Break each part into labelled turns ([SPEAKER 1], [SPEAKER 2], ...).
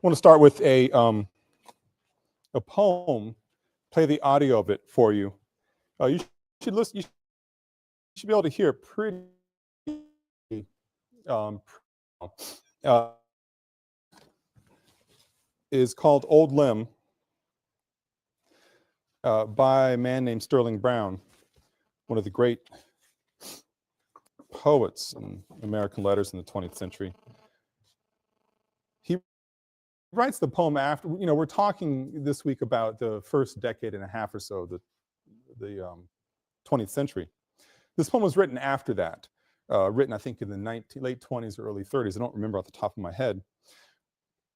[SPEAKER 1] want to start with a poem, play the audio of it for you. You should listen, you should be able to hear it pretty is called Old Limb by a man named Sterling Brown, one of the great poets in American letters in the 20th century. He writes the poem after, we're talking this week about the first decade and a half or so, the 20th century. This poem was written after that, written I think in the late 20s or early 30s. I don't remember off the top of my head.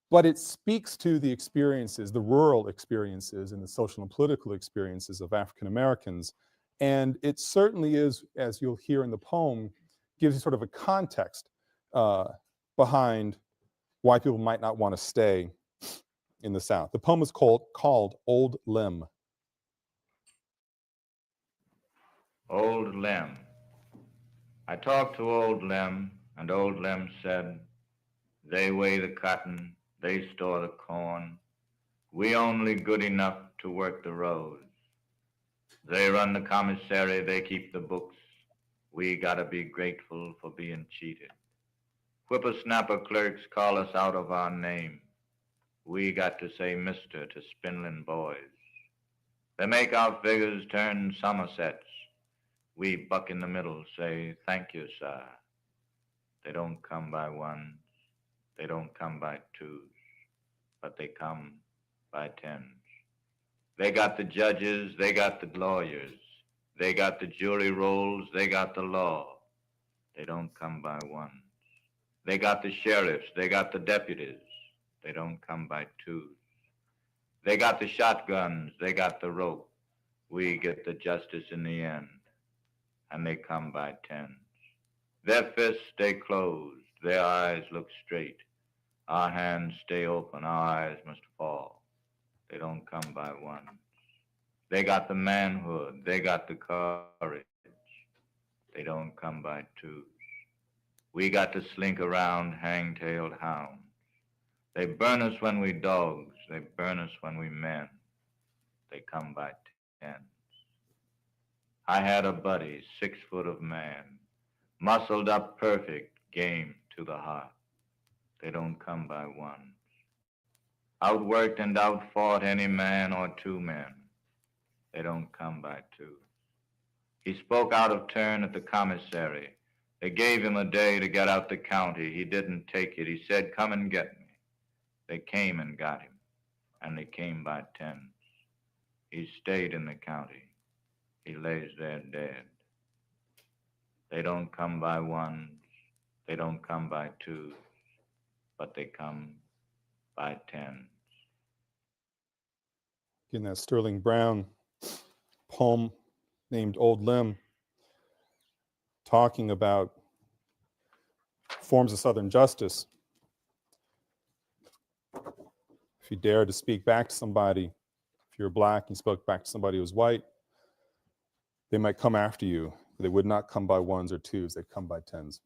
[SPEAKER 1] But it speaks to the experiences, the rural experiences and the social and political experiences of African Americans. And it certainly is, as you'll hear in the poem, gives you sort of a context behind why people might not want to stay in the South. The poem is called Old Limb.
[SPEAKER 2] Old Limb. I talked to Old Limb, and Old Limb said, they weigh the cotton, they store the corn. We only good enough to work the roads. They run the commissary, they keep the books. We gotta be grateful for being cheated. Whippersnapper clerks call us out of our name. We got to say mister to spindling boys. They make our figures turn somersets. We buck in the middle, say thank you, sir. They don't come by ones, they don't come by twos, but they come by tens. They got the judges, they got the lawyers, they got the jury rolls, they got the law. They don't come by ones. They got the sheriffs, they got the deputies, they don't come by twos. They got the shotguns, they got the rope. We get the justice in the end, and they come by tens. Their fists stay closed, their eyes look straight. Our hands stay open, our eyes must fall. They don't come by ones. They got the manhood, they got the courage. They don't come by twos. We got to slink around hang-tailed hounds. They burn us when we dogs, they burn us when we men. They come by tens. I had a buddy, 6 foot of man, muscled up perfect, game to the heart. They don't come by ones. Outworked and outfought any man or two men. They don't come by twos. He spoke out of turn at the commissary. They gave him a day to get out the county. He didn't take it. He said, come and get me. They came and got him, and they came by tens. He stayed in the county. He lays there dead. They don't come by ones, they don't come by twos, but they come by tens.
[SPEAKER 1] Again, that Sterling Brown poem named Old Limb, talking about forms of Southern justice. If you dare to speak back to somebody, if you're black and you spoke back to somebody who's white, they might come after you. They would not come by ones or twos, they'd come by tens.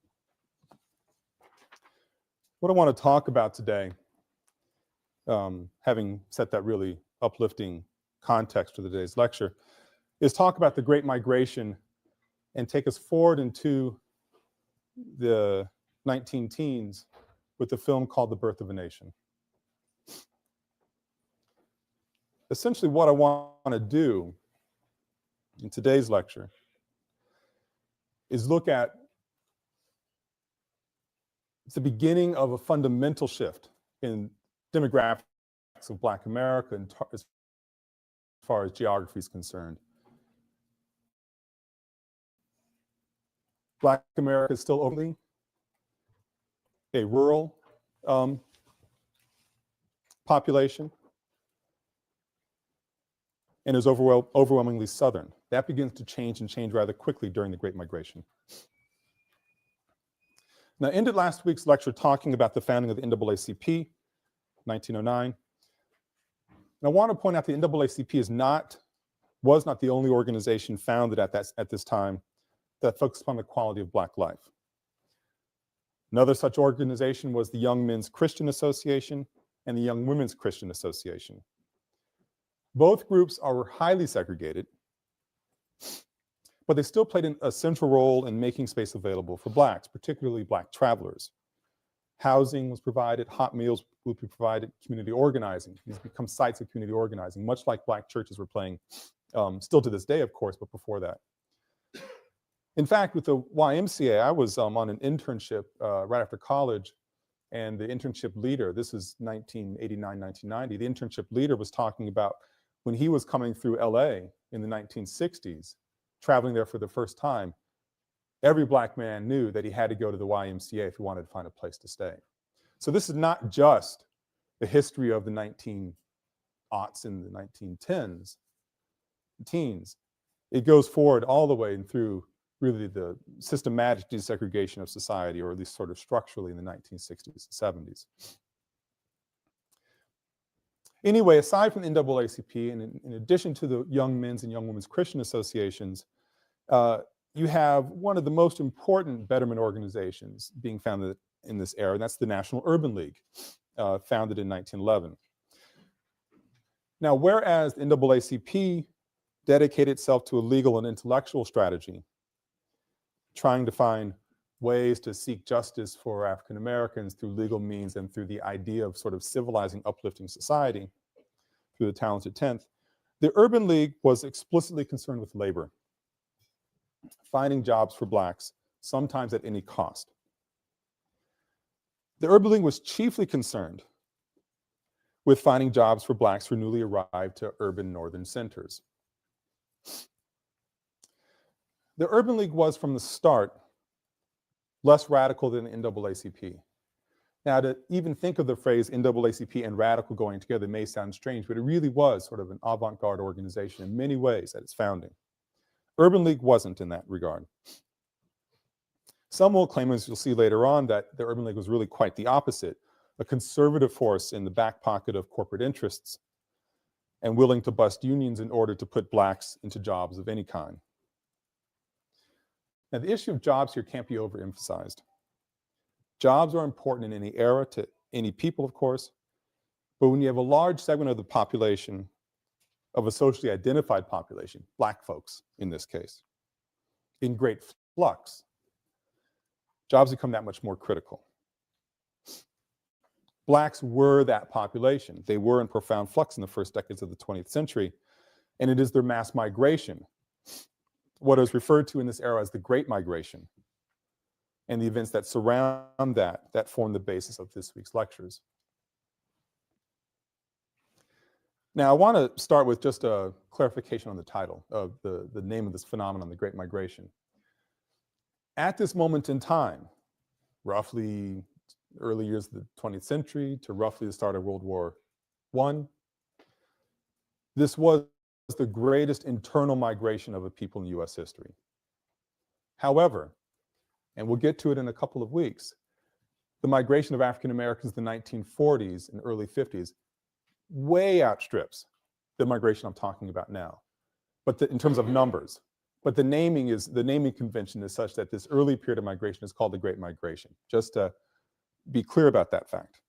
[SPEAKER 1] What I want to talk about today, having set that really uplifting context for today's lecture, is talk about the Great Migration and take us forward into the 19-teens with the film called The Birth of a Nation. Essentially, what I want to do in today's lecture is look at the beginning of a fundamental shift in demographics of Black America and as far as geography is concerned. Black America is still openly a rural population and is overwhelmingly Southern. That begins to change and change rather quickly during the Great Migration. Now, I ended last week's lecture talking about the founding of the NAACP, 1909. And I want to point out the NAACP was not the only organization founded at this time that focused upon the quality of Black life. Another such organization was the Young Men's Christian Association, and the Young Women's Christian Association. Both groups are highly segregated, but they still played a central role in making space available for Blacks, particularly Black travelers. Housing was provided, hot meals would be provided, community organizing. These become sites of community organizing, much like Black churches were playing, still to this day, of course, but before that. In fact, with the YMCA, I was on an internship right after college, and the internship leader, this is 1989, 1990, the internship leader was talking about when he was coming through LA in the 1960s, traveling there for the first time, every Black man knew that he had to go to the YMCA if he wanted to find a place to stay. So this is not just the history of the 19aughts and the 1910s, teens. It goes forward all the way and through really the systematic desegregation of society, or at least sort of structurally in the 1960s and 70s. Anyway, aside from the NAACP, and in addition to the Young Men's and Young Women's Christian Associations, you have one of the most important betterment organizations being founded in this era, and that's the National Urban League, founded in 1911. Now, whereas the NAACP dedicated itself to a legal and intellectual strategy, trying to find ways to seek justice for African Americans through legal means and through the idea of sort of civilizing, uplifting society through the talented 10th, the Urban League was explicitly concerned with labor, finding jobs for Blacks, sometimes at any cost. The Urban League was chiefly concerned with finding jobs for Blacks who newly arrived to urban northern centers. The Urban League was, from the start, less radical than the NAACP. Now, to even think of the phrase NAACP and radical going together may sound strange, but it really was sort of an avant-garde organization in many ways at its founding. Urban League wasn't in that regard. Some will claim, as you'll see later on, that the Urban League was really quite the opposite, a conservative force in the back pocket of corporate interests and willing to bust unions in order to put Blacks into jobs of any kind. Now, the issue of jobs here can't be overemphasized. Jobs are important in any era to any people, of course, but when you have a large segment of the population, of a socially identified population, Black folks in this case, in great flux, jobs become that much more critical. Blacks were that population. They were in profound flux in the first decades of the 20th century, and it is their mass migration, what is referred to in this era as the Great Migration, and the events that surround that form the basis of this week's lectures. Now, I want to start with just a clarification on the title of the name of this phenomenon, the Great Migration. At this moment in time, roughly early years of the 20th century to roughly the start of World War I, this was the greatest internal migration of a people in US history. However, and we'll get to it in a couple of weeks, the migration of African Americans in the 1940s and early 50s way outstrips the migration I'm talking about now, but in terms of numbers. But the naming convention is such that this early period of migration is called the Great Migration, just to be clear about that fact.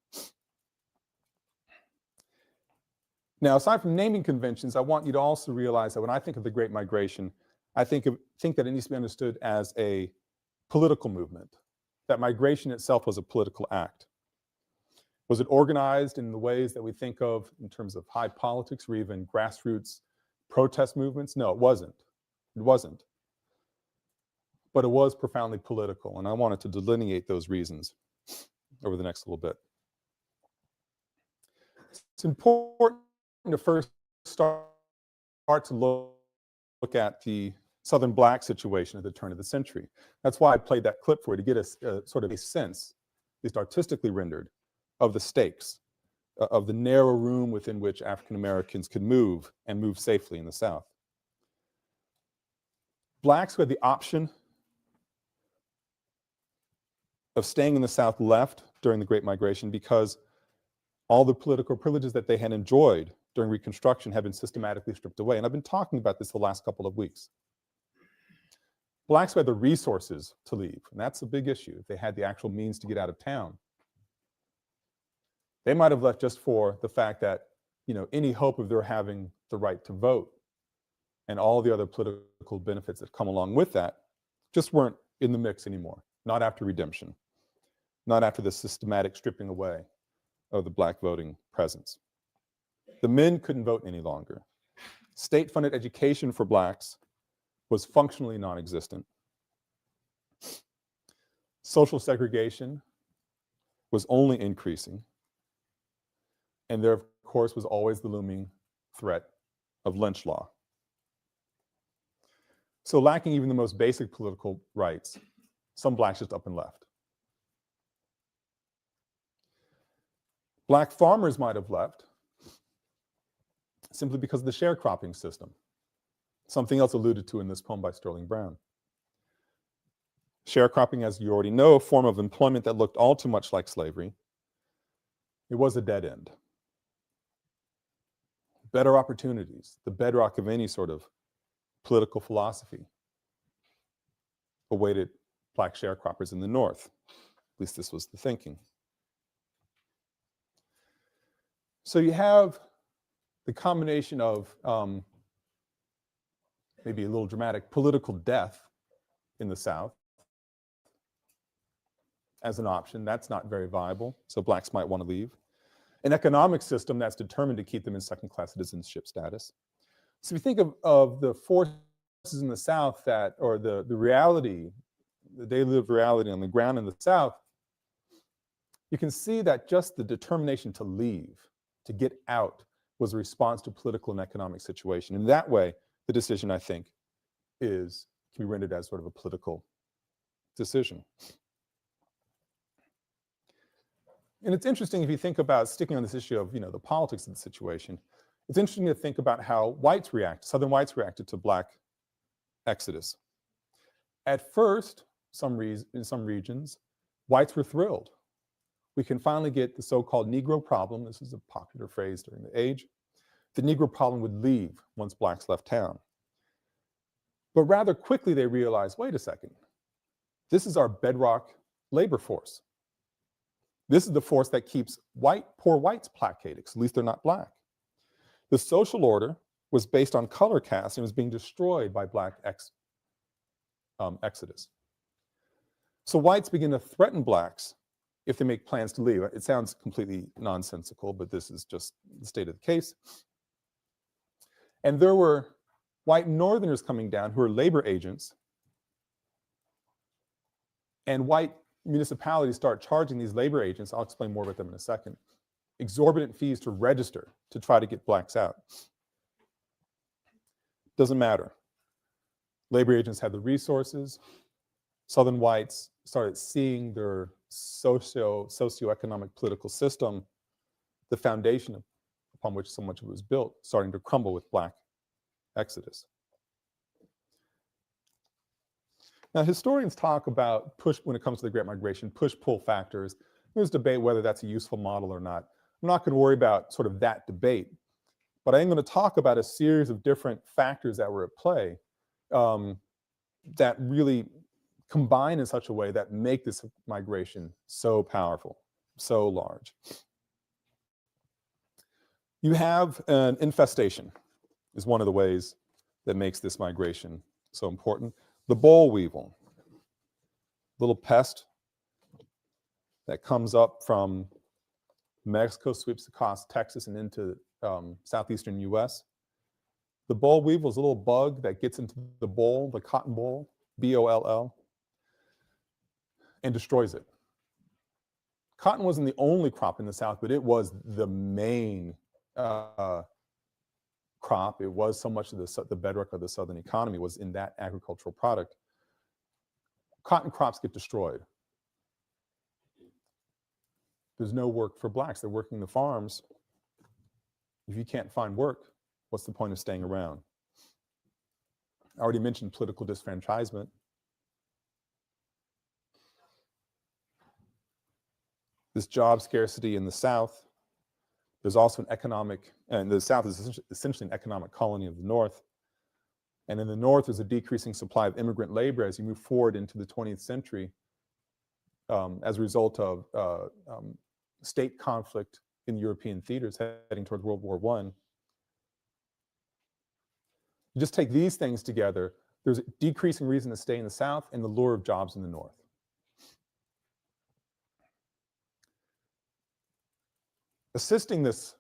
[SPEAKER 1] Now, aside from naming conventions, I want you to also realize that when I think of the Great Migration, I think that it needs to be understood as a political movement, that migration itself was a political act. Was it organized in the ways that we think of in terms of high politics or even grassroots protest movements? No, it wasn't. It wasn't. But it was profoundly political, and I wanted to delineate those reasons over the next little bit. It's important to first start to look at the Southern Black situation at the turn of the century. That's why I played that clip for you, to get a sort of a sense, at least artistically rendered, of the stakes, of the narrow room within which African Americans could move and move safely in the South. Blacks who had the option of staying in the South left during the Great Migration because all the political privileges that they had enjoyed during Reconstruction had been systematically stripped away. And I've been talking about this the last couple of weeks. Blacks who had the resources to leave, and that's a big issue. They had the actual means to get out of town. They might have left just for the fact that, any hope of their having the right to vote and all the other political benefits that come along with that just weren't in the mix anymore. Not after redemption, not after the systematic stripping away of the Black voting presence. The men couldn't vote any longer. State-funded education for Blacks was functionally non-existent. Social segregation was only increasing. And there, of course, was always the looming threat of lynch law. So lacking even the most basic political rights, some Blacks just up and left. Black farmers might have left simply because of the sharecropping system, something else alluded to in this poem by Sterling Brown. Sharecropping, as you already know, a form of employment that looked all too much like slavery. It was a dead end. Better opportunities, the bedrock of any sort of political philosophy, awaited Black sharecroppers in the North. At least this was the thinking. So you have the combination of maybe a little dramatic political death in the South as an option. That's not very viable, so Blacks might want to leave. An economic system that's determined to keep them in second-class citizenship status. So if you think of the forces in the South that, or the reality, the daily lived reality on the ground in the South, you can see that just the determination to leave, to get out, was a response to political and economic situation. In that way, the decision, I think, can be rendered as sort of a political decision. And it's interesting if you think about sticking on this issue of, the politics of the situation. It's interesting to think about how Southern whites reacted to Black exodus. At first, in some regions, whites were thrilled. We can finally get the so-called Negro problem. This is a popular phrase during the age. The Negro problem would leave once Blacks left town. But rather quickly they realized, wait a second, this is our bedrock labor force. This is the force that keeps poor whites placated, because at least they're not Black. The social order was based on color caste and was being destroyed by Black exodus. So whites begin to threaten Blacks if they make plans to leave. It sounds completely nonsensical, but this is just the state of the case. And there were white Northerners coming down who were labor agents, and white municipalities start charging these labor agents, I'll explain more about them in a second, exorbitant fees to register to try to get Blacks out. Doesn't matter. Labor agents had the resources. Southern whites started seeing their socioeconomic political system, the foundation upon which so much of it was built, starting to crumble with Black exodus. Now, historians talk about when it comes to the Great Migration, push-pull factors. There's debate whether that's a useful model or not. I'm not going to worry about sort of that debate, but I am going to talk about a series of different factors that were at play that really combine in such a way that make this migration so powerful, so large. You have an infestation is one of the ways that makes this migration so important. The boll weevil, little pest that comes up from Mexico, sweeps across Texas and into southeastern US. The boll weevil is a little bug that gets into the boll, the cotton boll, B-O-L-L, and destroys it. Cotton wasn't the only crop in the South, but it was the main crop. It was so much of the bedrock of the Southern economy was in that agricultural product. Cotton crops get destroyed. There's no work for Blacks. They're working the farms. If you can't find work, what's the point of staying around? I already mentioned political disfranchisement. This job scarcity in the South. There's also an economic, and the South is essentially an economic colony of the North. And in the North, there's a decreasing supply of immigrant labor as you move forward into the 20th century as a result of state conflict in European theaters heading towards World War I. You just take these things together, there's a decreasing reason to stay in the South and the lure of jobs in the North. Assisting this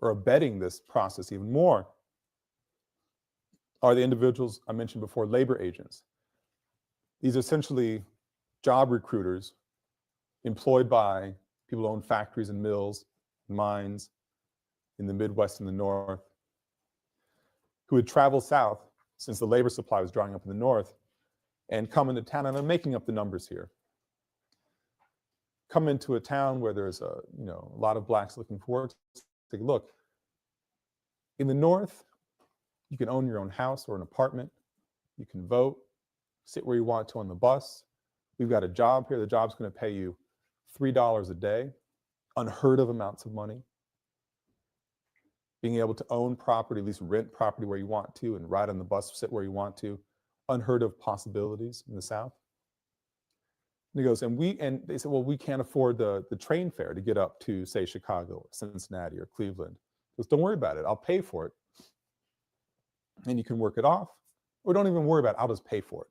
[SPEAKER 1] or abetting this process even more are the individuals I mentioned before, labor agents. These are essentially job recruiters employed by people who own factories and mills, mines in the Midwest and the North, who would travel south since the labor supply was drying up in the North and come into town, and I'm making up the numbers here. Come into a town where there's a lot of blacks looking for work. Take a look. In the North, you can own your own house or an apartment. You can vote, sit where you want to on the bus. We've got a job here. The job's going to pay you $3 a day, unheard of amounts of money. Being able to own property, at least rent property where you want to, and ride on the bus, sit where you want to, unheard of possibilities in the South. And he goes, and they said, well, we can't afford the train fare to get up to, say, Chicago or Cincinnati or Cleveland. He goes, don't worry about it. I'll pay for it. And you can work it off, or don't even worry about it. I'll just pay for it.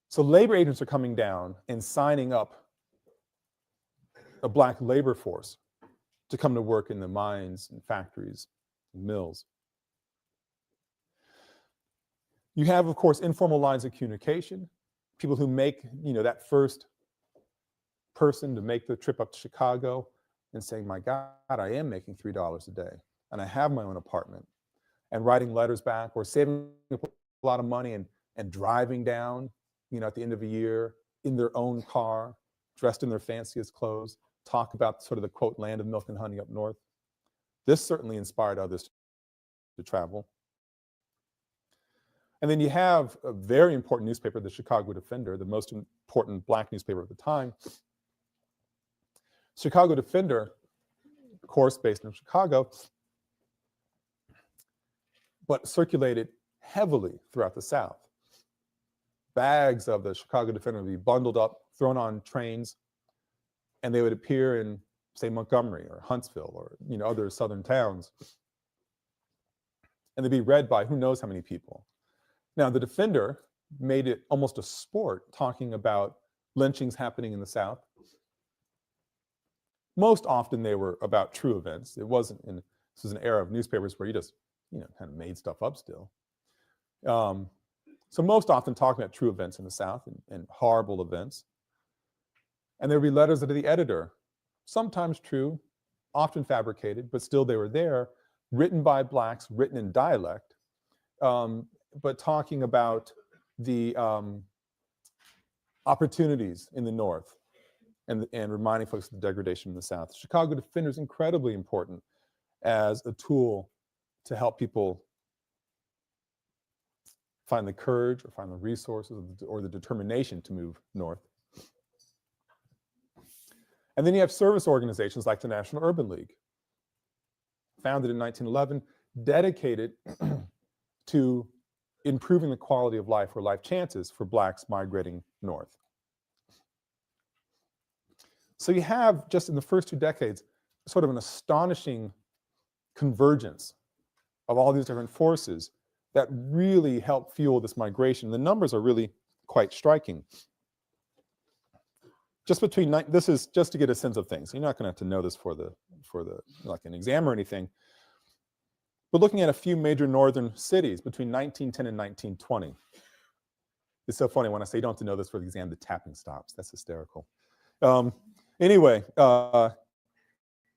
[SPEAKER 1] So labor agents are coming down and signing up a black labor force to come to work in the mines and factories and mills. You have, of course, informal lines of communication, people who make, that first person to make the trip up to Chicago and saying, my God, I am making $3 a day and I have my own apartment, and writing letters back or saving a lot of money and driving down, at the end of the year in their own car, dressed in their fanciest clothes, talk about sort of the, quote, land of milk and honey up north. This certainly inspired others to travel. And then you have a very important newspaper, the Chicago Defender, the most important black newspaper of the time. Chicago Defender, of course, based in Chicago, but circulated heavily throughout the South. Bags of the Chicago Defender would be bundled up, thrown on trains, and they would appear in, say, Montgomery or Huntsville or other southern towns. And they'd be read by who knows how many people. Now, the Defender made it almost a sport talking about lynchings happening in the South. Most often they were about true events. It wasn't this was an era of newspapers where you just, kind of made stuff up still. So most often talking about true events in the South and horrible events. And there would be letters to the editor, sometimes true, often fabricated, but still they were there, written by blacks, written in dialect, but talking about the opportunities in the North and reminding folks of the degradation in the South. The Chicago Defender is incredibly important as a tool to help people find the courage or find the resources or the determination to move north. And then you have service organizations like the National Urban League, founded in 1911, dedicated to improving the quality of life or life chances for blacks migrating north. So you have, just in the first 2 decades, sort of an astonishing convergence of all these different forces that really help fuel this migration. The numbers are really quite striking. Just between, this is just to get a sense of things. You're not going to have to know this for the like an exam or anything. But looking at a few major northern cities between 1910 and 1920. It's so funny when I say you don't have to know this for the exam, the tapping stops. That's hysterical. Anyway,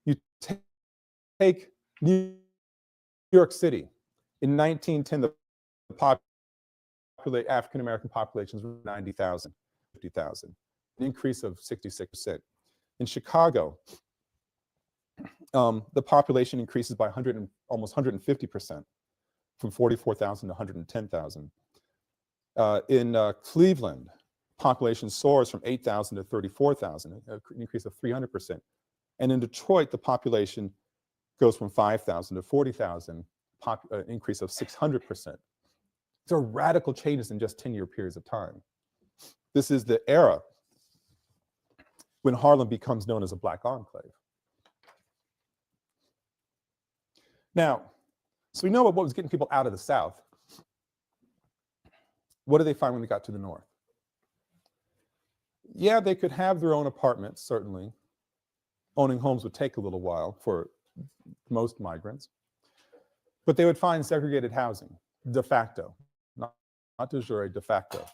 [SPEAKER 1] you take New York City. In 1910, the African-American population was 90,000, 50,000, an increase of 66%. In Chicago, the population increases by almost 150%, from 44,000 to 110,000. In Cleveland, population soars from 8,000 to 34,000, an increase of 300%. And in Detroit, the population goes from 5,000 to 40,000, an increase of 600%. These are radical changes in just 10-year periods of time. This is the era when Harlem becomes known as a black enclave. Now, so we know what was getting people out of the South. What did they find when they got to the North? Yeah, they could have their own apartments, certainly. Owning homes would take a little while for most migrants. But they would find segregated housing, de facto, not de jure, de facto.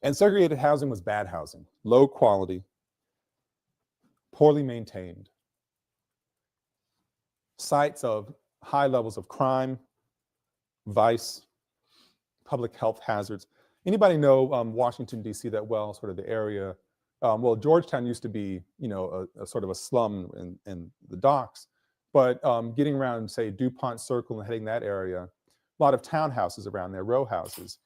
[SPEAKER 1] And segregated housing was bad housing, low quality, poorly maintained, sites of high levels of crime, vice, public health hazards. Anybody know Washington, D.C. that well, sort of the area? Well, Georgetown used to be, a sort of a slum in the docks, but getting around, say, DuPont Circle and heading that area, a lot of townhouses around there, row houses.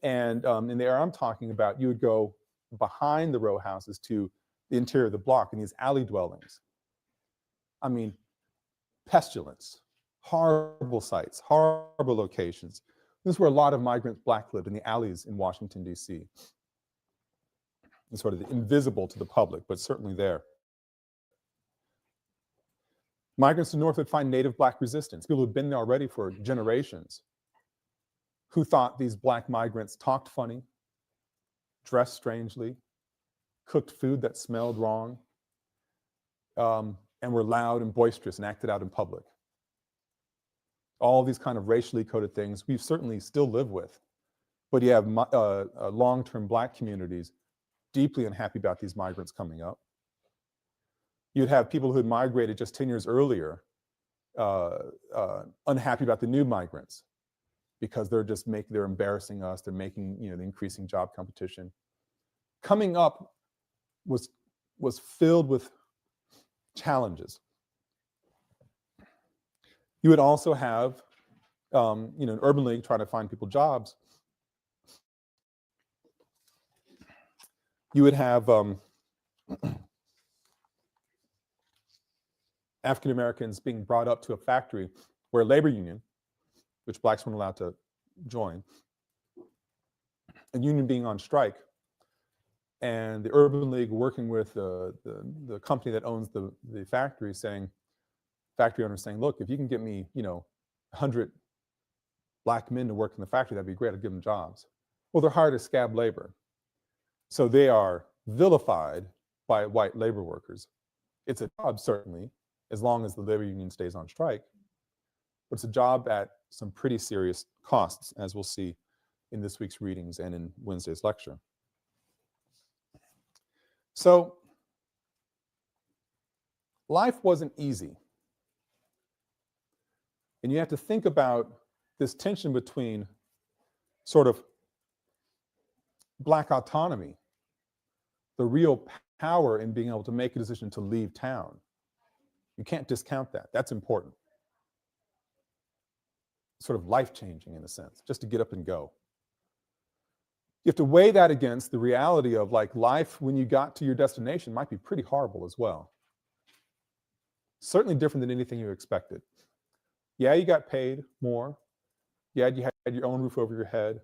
[SPEAKER 1] And in the area I'm talking about, you would go behind the row houses to the interior of the block in these alley dwellings. I mean, pestilence, horrible sites, horrible locations. This is where a lot of migrants black lived, in the alleys in Washington, D.C. It's sort of invisible to the public, but certainly there. Migrants to the North would find native black resistance, people who'd been there already for generations, who thought these black migrants talked funny, dressed strangely, cooked food that smelled wrong, and were loud and boisterous and acted out in public. All these kind of racially coded things we certainly still live with. But you have long-term black communities deeply unhappy about these migrants coming up. You'd have people who had migrated just 10 years earlier unhappy about the new migrants because they're embarrassing us, they're making the increasing job competition. Coming up was filled with challenges. You would also have an urban league trying to find people jobs. You would have African Americans being brought up to a factory where a labor union, which blacks weren't allowed to join, a union being on strike, and the urban league working with the company that owns the factory, factory owners saying, look, if you can get me 100 black men to work in the factory, that'd be great, I'd give them jobs. Well, they're hired as scab labor. So they are vilified by white labor workers. It's a job, certainly, as long as the labor union stays on strike, but it's a job at some pretty serious costs, as we'll see in this week's readings and in Wednesday's lecture. So life wasn't easy. And you have to think about this tension between sort of black autonomy, the real power in being able to make a decision to leave town. You can't discount that. That's important. Sort of life-changing in a sense, just to get up and go. You have to weigh that against the reality of life when you got to your destination might be pretty horrible as well. Certainly different than anything you expected. Yeah, you got paid more. Yeah, you had your own roof over your head.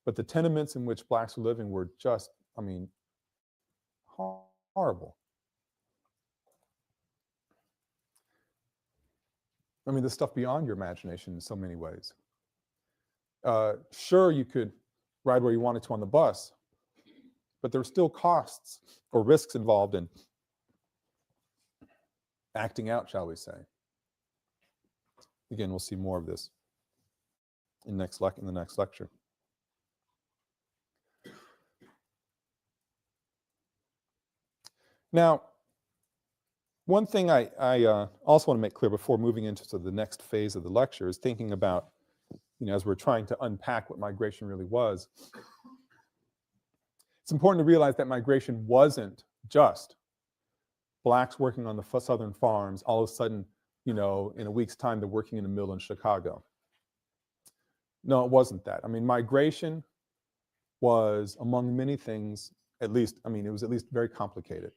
[SPEAKER 1] But the tenements in which blacks were living were just, horrible. The stuff beyond your imagination in so many ways. Sure, you could ride where you wanted to on the bus, but there were still costs or risks involved in acting out, shall we say. Again, we'll see more of this in the next lecture. Now, one thing I also want to make clear before moving into the next phase of the lecture is thinking about, as we're trying to unpack what migration really was. It's important to realize that migration wasn't just blacks working on the southern farms, all of a sudden, in a week's time, they're working in a mill in Chicago. No, it wasn't that. Migration was, among many things, it was at least very complicated.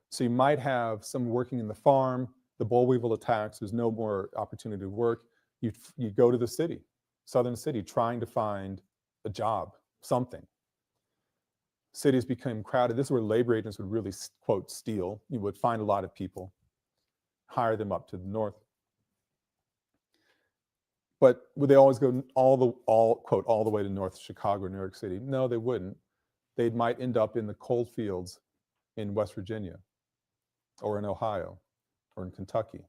[SPEAKER 1] So you might have someone working in the farm, the boll weevil attacks, there's no more opportunity to work. You go to the city, southern city, trying to find a job, something. cities became crowded. This is where labor agents would really, quote, steal. You would find a lot of people, hire them up to the north. But would they always go all the way to North Chicago or New York City? No, they wouldn't. They might end up in the coal fields in West Virginia or in Ohio or in Kentucky.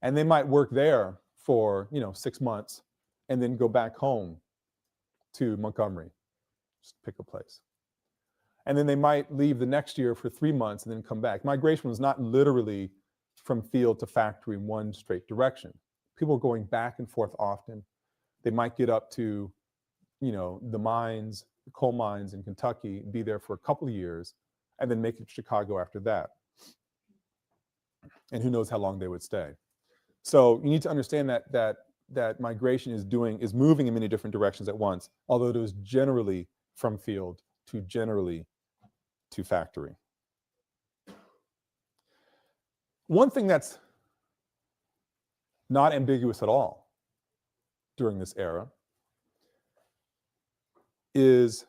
[SPEAKER 1] And they might work there for 6 months and then go back home to Montgomery, just pick a place. And then they might leave the next year for 3 months and then come back. Migration was not literally from field to factory in one straight direction. People were going back and forth often. They might get up to, the mines, the coal mines in Kentucky, be there for a couple of years, and then make it to Chicago after that. And who knows how long they would stay. So you need to understand that migration is moving in many different directions at once, although it is generally from field to generally to factory. One thing that's not ambiguous at all during this era is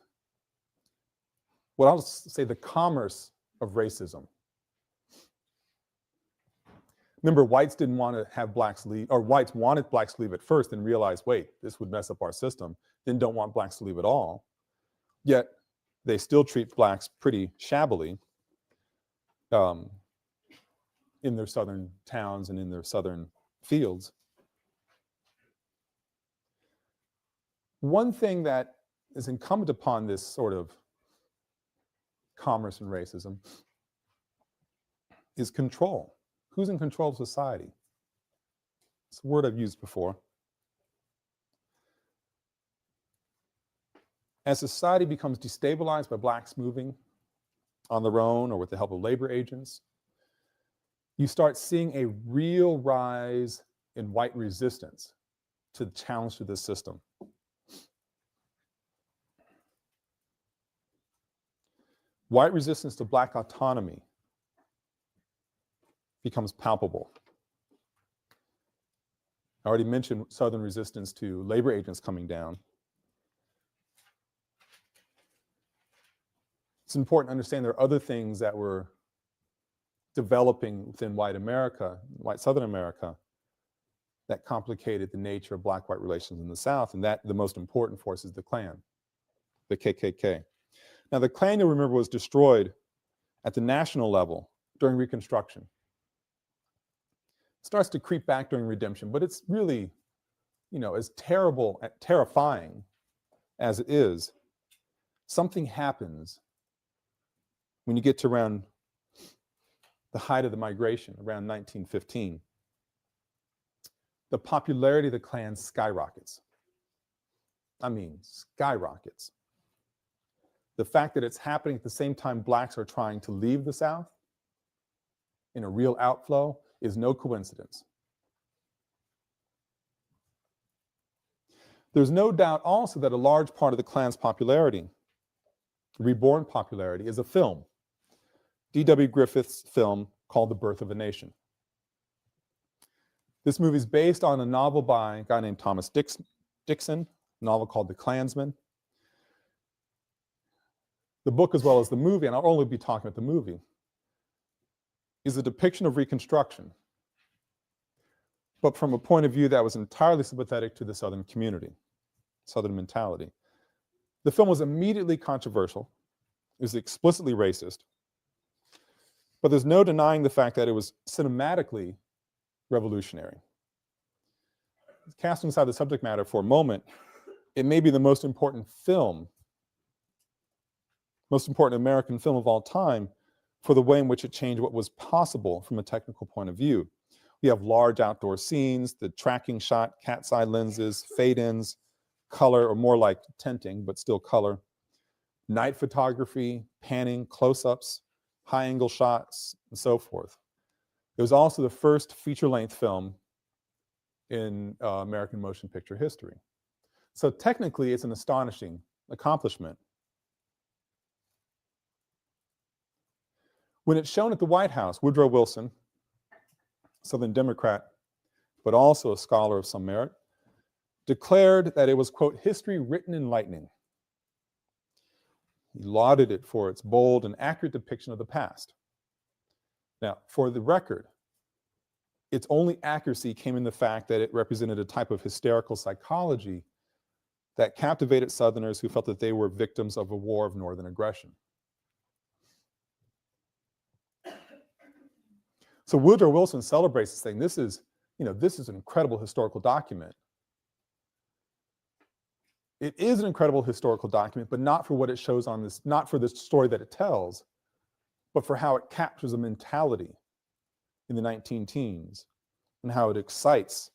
[SPEAKER 1] what I'll say the commerce of racism. Remember, whites didn't want to have blacks leave, or whites wanted blacks to leave at first and realized, wait, this would mess up our system, then don't want blacks to leave at all. Yet they still treat blacks pretty shabbily in their southern towns and in their southern fields. One thing that is incumbent upon this sort of commerce and racism is control. Who's in control of society? It's a word I've used before. As society becomes destabilized by blacks moving on their own or with the help of labor agents, you start seeing a real rise in white resistance to the challenge to this system. White resistance to black autonomy becomes palpable. I already mentioned Southern resistance to labor agents coming down. It's important to understand there are other things that were developing within white America, white Southern America, that complicated the nature of black-white relations in the South, and that the most important force is the Klan, the KKK. Now, the Klan, you'll remember, was destroyed at the national level during Reconstruction. It starts to creep back during Redemption, but it's really, as terrible, terrifying as it is, something happens when you get to around the height of the migration, around 1915. The popularity of the Klan skyrockets. I mean, skyrockets. The fact that it's happening at the same time blacks are trying to leave the South in a real outflow is no coincidence. There's no doubt also that a large part of the Klan's popularity, reborn popularity, is a film. D.W. Griffith's film called The Birth of a Nation. This movie is based on a novel by a guy named Thomas Dixon, a novel called The Klansman. The book, as well as the movie, and I'll only be talking about the movie, is a depiction of Reconstruction, but from a point of view that was entirely sympathetic to the Southern community, Southern mentality. The film was immediately controversial. It was explicitly racist. But there's no denying the fact that it was cinematically revolutionary. Casting aside the subject matter for a moment, it may be the most important film, most important American film of all time, for the way in which it changed what was possible from a technical point of view. We have large outdoor scenes, the tracking shot, cat's eye lenses, fade-ins, color, or more like tinting, but still color, night photography, panning, close-ups, high-angle shots, and so forth. It was also the first feature-length film in American motion picture history. So technically, it's an astonishing accomplishment. When it's shown at the White House, Woodrow Wilson, Southern Democrat, but also a scholar of some merit, declared that it was, quote, history written in lightning. He lauded it for its bold and accurate depiction of the past. Now, for the record, its only accuracy came in the fact that it represented a type of hysterical psychology that captivated Southerners who felt that they were victims of a war of Northern aggression. So Woodrow Wilson celebrates this thing. This is an incredible historical document. It is an incredible historical document, but not for what it shows on this, not for the story that it tells, but for how it captures a mentality in the 19 teens and how it excites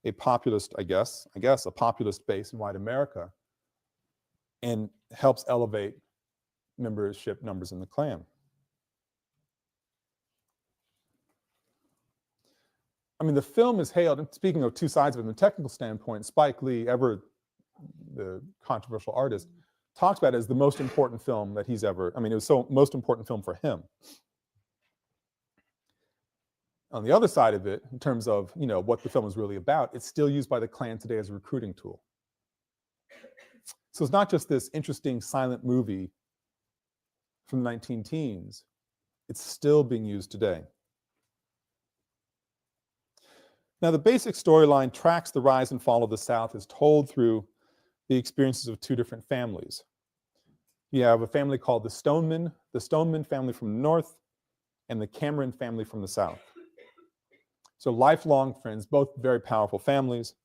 [SPEAKER 1] a populist, I guess, a populist base in white America and helps elevate membership numbers in the Klan. I mean, the film is hailed, and speaking of two sides of it, from a technical standpoint, Spike Lee, ever the controversial artist, talks about it as the most important film that he's ever, I mean, it was so most important film for him. On the other side of it, in terms of, what the film is really about, it's still used by the Klan today as a recruiting tool. So it's not just this interesting silent movie from the 19 teens, it's still being used today. Now, the basic storyline tracks the rise and fall of the South as told through the experiences of two different families. You have a family called the Stoneman family from the North, and the Cameron family from the South. So lifelong friends, both very powerful families,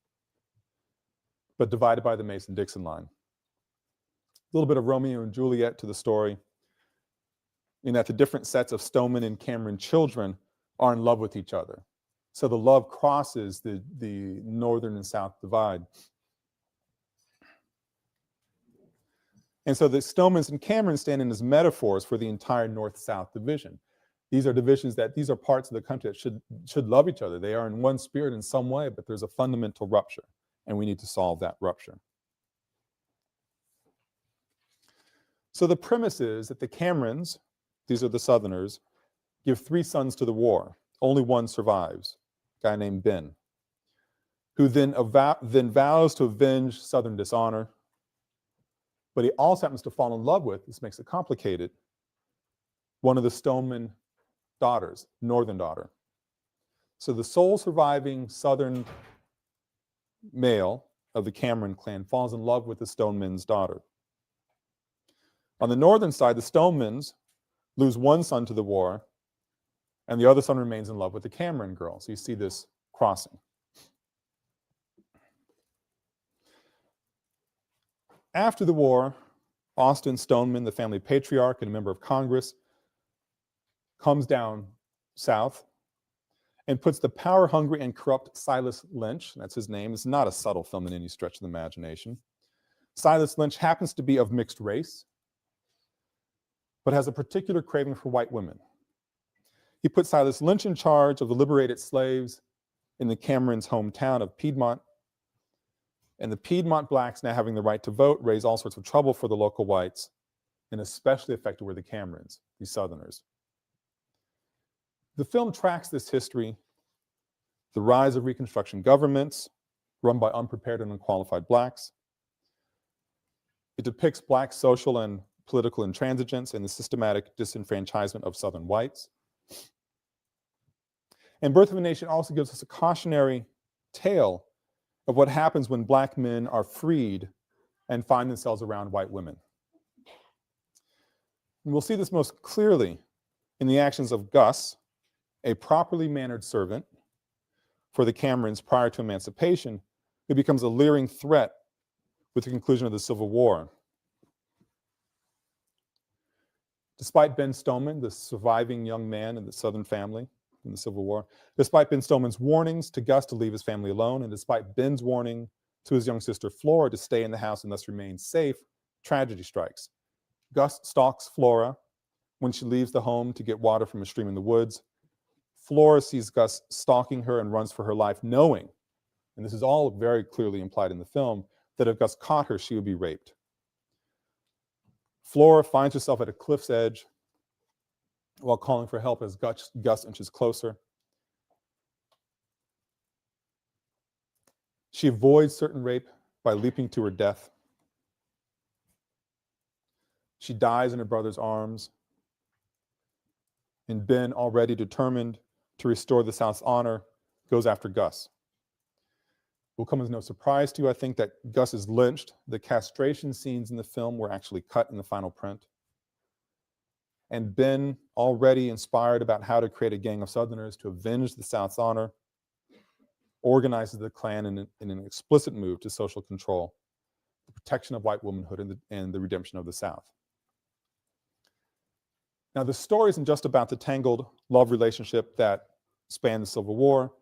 [SPEAKER 1] but divided by the Mason-Dixon line. A little bit of Romeo and Juliet to the story, in that the different sets of Stoneman and Cameron children are in love with each other. So the love crosses the northern and south divide. And so the Stomans and Camerons stand in as metaphors for the entire north-south division. These are parts of the country that should love each other. They are in one spirit in some way, but there's a fundamental rupture, and we need to solve that rupture. So the premise is that the Camerons, these are the Southerners, give 3 sons to the war. Only one survives, a guy named Ben, who then vows to avenge Southern dishonor. But he also happens to fall in love with, this makes it complicated, one of the Stoneman daughters, northern daughter. So the sole surviving Southern male of the Cameron clan falls in love with the Stoneman's daughter. On the northern side, the Stonemans lose one son to the war, and the other son remains in love with the Cameron girl. So you see this crossing. After the war, Austin Stoneman, the family patriarch and a member of Congress, comes down south and puts the power-hungry and corrupt Silas Lynch, that's his name, it's not a subtle film in any stretch of the imagination. Silas Lynch happens to be of mixed race, but has a particular craving for white women. He put Silas Lynch in charge of the liberated slaves in the Camerons' hometown of Piedmont. And the Piedmont blacks, now having the right to vote, raise all sorts of trouble for the local whites, and especially affected were the Camerons, these Southerners. The film tracks this history, the rise of Reconstruction governments run by unprepared and unqualified blacks. It depicts black social and political intransigence and the systematic disenfranchisement of Southern whites. And Birth of a Nation also gives us a cautionary tale of what happens when black men are freed and find themselves around white women. And we'll see this most clearly in the actions of Gus, a properly mannered servant for the Camerons prior to emancipation, who becomes a leering threat with the conclusion of the Civil War. Despite Ben Stoneman, the surviving young man in the Southern family in the Civil War, despite Ben Stoneman's warnings to Gus to leave his family alone, and despite Ben's warning to his young sister Flora to stay in the house and thus remain safe, tragedy strikes. Gus stalks Flora when she leaves the home to get water from a stream in the woods. Flora sees Gus stalking her and runs for her life, knowing, and this is all very clearly implied in the film, that if Gus caught her, she would be raped. Flora finds herself at a cliff's edge while calling for help as Gus inches closer. She avoids certain rape by leaping to her death. She dies in her brother's arms. And Ben, already determined to restore the South's honor, goes after Gus. It will come as no surprise to you, I think, that Gus is lynched. The castration scenes in the film were actually cut in the final print. And Ben, already inspired about how to create a gang of Southerners to avenge the South's honor, organizes the Klan in an explicit move to social control, the protection of white womanhood, and the redemption of the South. Now, the story isn't just about the tangled love relationship that spanned the Civil War.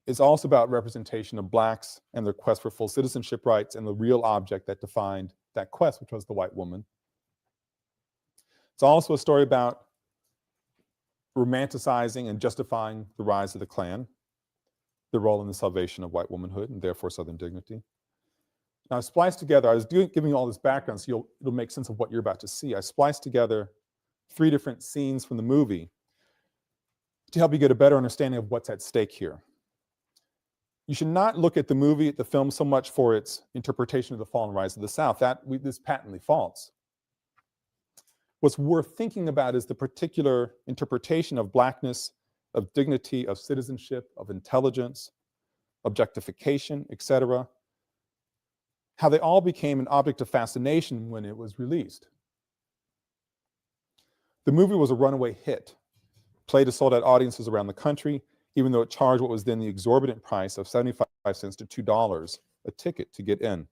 [SPEAKER 1] It's also about representation of blacks and their quest for full citizenship rights and the real object that defined that quest, which was the white woman. It's also a story about romanticizing and justifying the rise of the Klan, the role in the salvation of white womanhood and therefore Southern dignity. Now, I spliced together, I was giving you all this background so it'll make sense of what you're about to see. I spliced together 3 different scenes from the movie to help you get a better understanding of what's at stake here. You should not look at the film, so much for its interpretation of the fall and rise of the South. This is patently false. What's worth thinking about is the particular interpretation of blackness, of dignity, of citizenship, of intelligence, objectification, etc. How they all became an object of fascination when it was released. The movie was a runaway hit, played to sold-out audiences around the country, even though it charged what was then the exorbitant price of 75 cents to $2 a ticket to get in.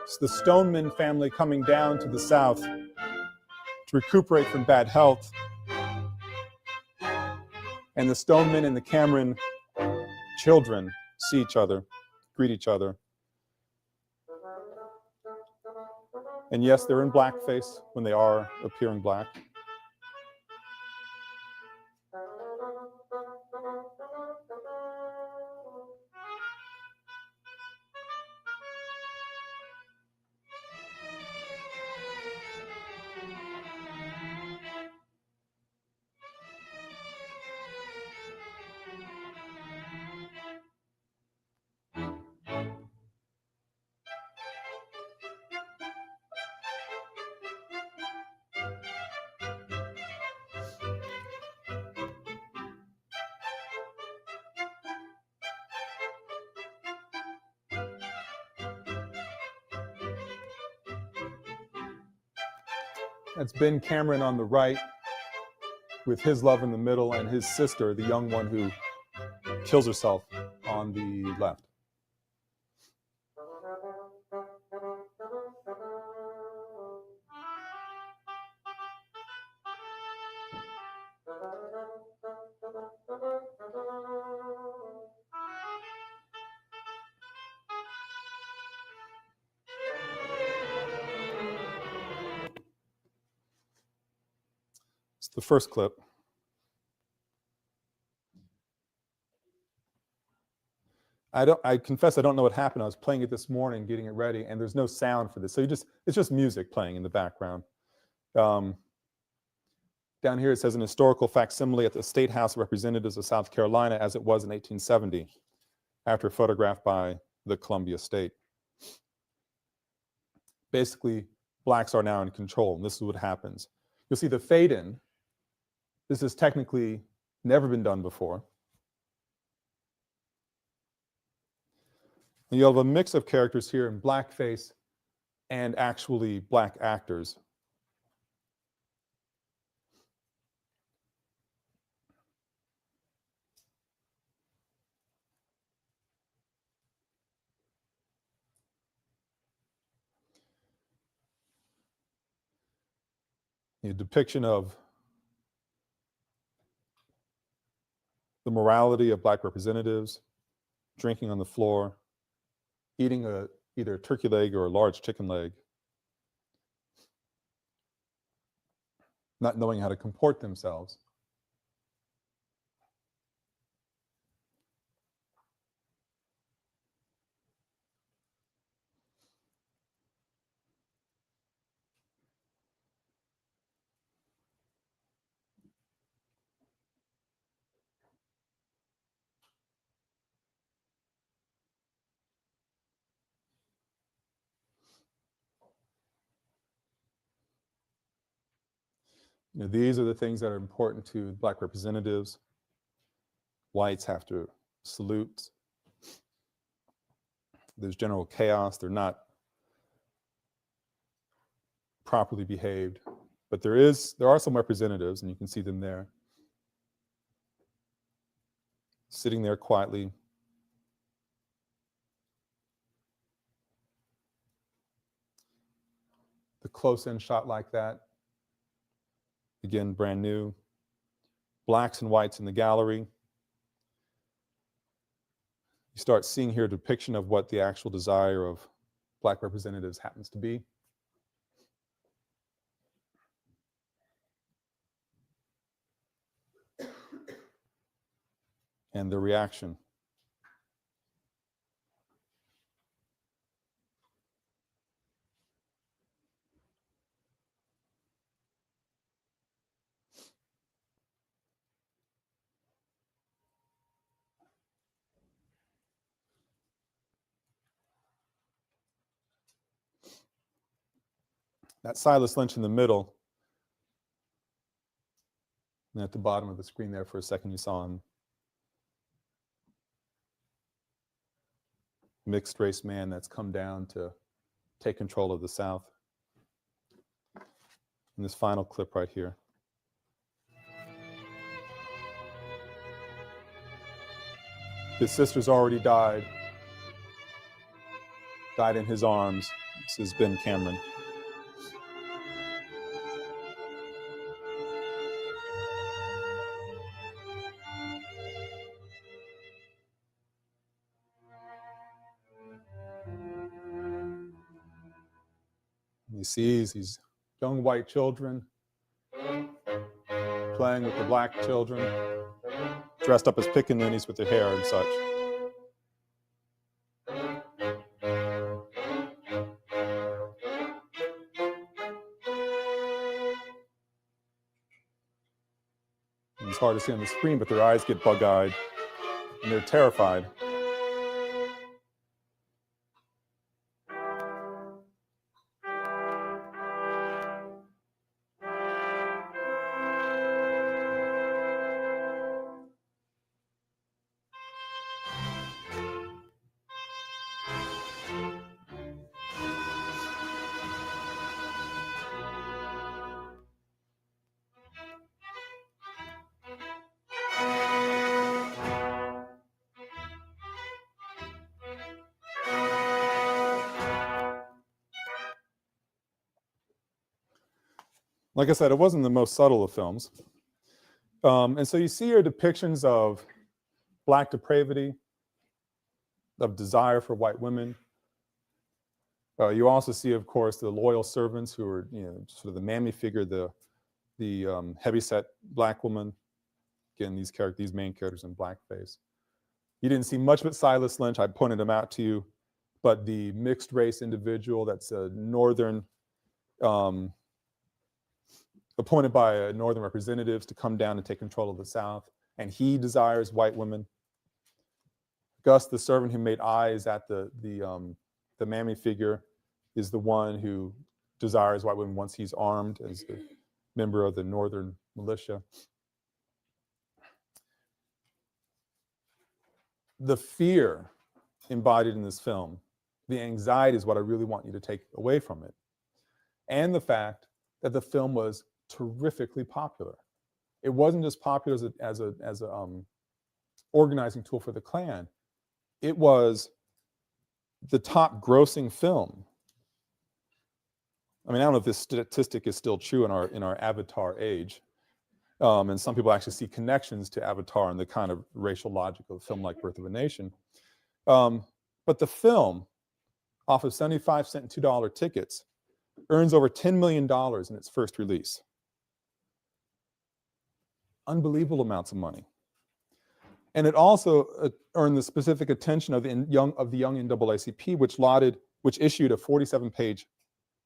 [SPEAKER 1] It's the Stoneman family coming down to the South to recuperate from bad health. And the Stoneman and the Cameron children see each other, greet each other. And yes, they're in blackface when they are appearing black. That's Ben Cameron on the right, with his love in the middle, and his sister, the young one who kills herself, on the left. It's the first clip. I confess I don't know what happened. I was playing it this morning, getting it ready, and there's no sound for this. So it's just music playing in the background. Down here it says an historical facsimile at the State House of Representatives of South Carolina as it was in 1870, after photographed by the Columbia State. Basically, blacks are now in control, and this is what happens. You'll see the fade in. This has technically never been done before. And you have a mix of characters here in blackface and actually black actors. A depiction of the morality of Black representatives, drinking on the floor, eating either a turkey leg or a large chicken leg, not knowing how to comport themselves. These are the things that are important to Black representatives. Whites have to salute. There's general chaos. They're not properly behaved, but there are some representatives, and you can see them there, sitting there quietly. The close-in shot like that, again, brand new. Blacks and whites in the gallery. You start seeing here a depiction of what the actual desire of Black representatives happens to be. And the reaction. That Silas Lynch in the middle, and at the bottom of the screen there for a second you saw him. Mixed race man that's come down to take control of the South. In this final clip right here. His sister's already died in his arms. This is Ben Cameron. He sees these young white children playing with the Black children, dressed up as pickaninnies with their hair and such. And it's hard to see on the screen, but their eyes get bug-eyed and they're terrified. Like I said, it wasn't the most subtle of films. And so you see here depictions of Black depravity, of desire for white women. You also see, of course, the loyal servants who are, sort of the mammy figure, the heavyset Black woman. Again, these main characters in blackface. You didn't see much of it, Silas Lynch. I pointed him out to you, but the mixed race individual that's a northern, appointed by northern representatives to come down and take control of the South, and he desires white women. Gus, the servant who made eyes at the mammy figure, is the one who desires white women once he's armed as a member of the northern militia. The fear embodied in this film, the anxiety is what I really want you to take away from it. And the fact that the film was terrifically popular. It wasn't just popular as a organizing tool for the Klan. It was the top grossing film. I mean, I don't know if this statistic is still true in our Avatar age, And some people actually see connections to Avatar and the kind of racial logic of a film like Birth of a Nation. But the film, off of 75-cent and $2 tickets, earns over $10 million in its first release. Unbelievable amounts of money. And it also earned the specific attention of the young NAACP, which issued a 47-page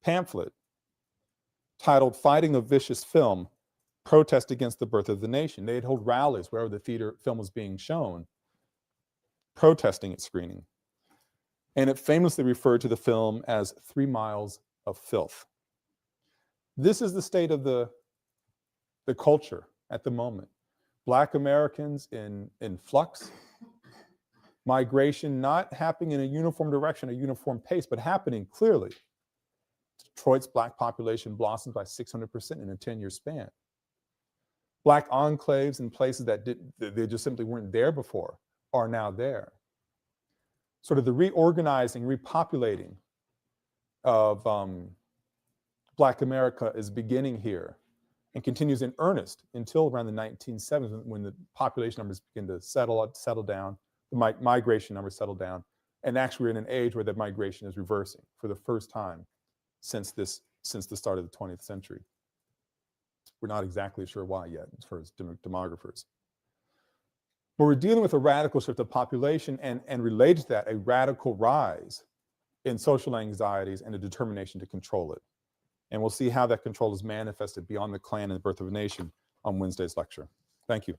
[SPEAKER 1] pamphlet titled "Fighting the Vicious Film: Protest Against the Birth of the Nation." They'd hold rallies wherever the film was being shown, protesting its screening. And it famously referred to the film as 3 miles of filth. This is the state of the culture at the moment. Black Americans in flux, migration not happening in a uniform direction, a uniform pace, but happening clearly. Detroit's Black population blossomed by 600% in a 10-year span. Black enclaves in places that they just simply weren't there before are now there. Sort of the reorganizing, repopulating of Black America is beginning here and continues in earnest until around the 1970s, when the population numbers begin to settle down, the migration numbers settle down, and actually we're in an age where the migration is reversing for the first time since the start of the 20th century. We're not exactly sure why yet, as far as demographers. But we're dealing with a radical shift of population, and related to that, a radical rise in social anxieties and a determination to control it. And we'll see how that control is manifested beyond the Klan and the Birth of a Nation on Wednesday's lecture. Thank you.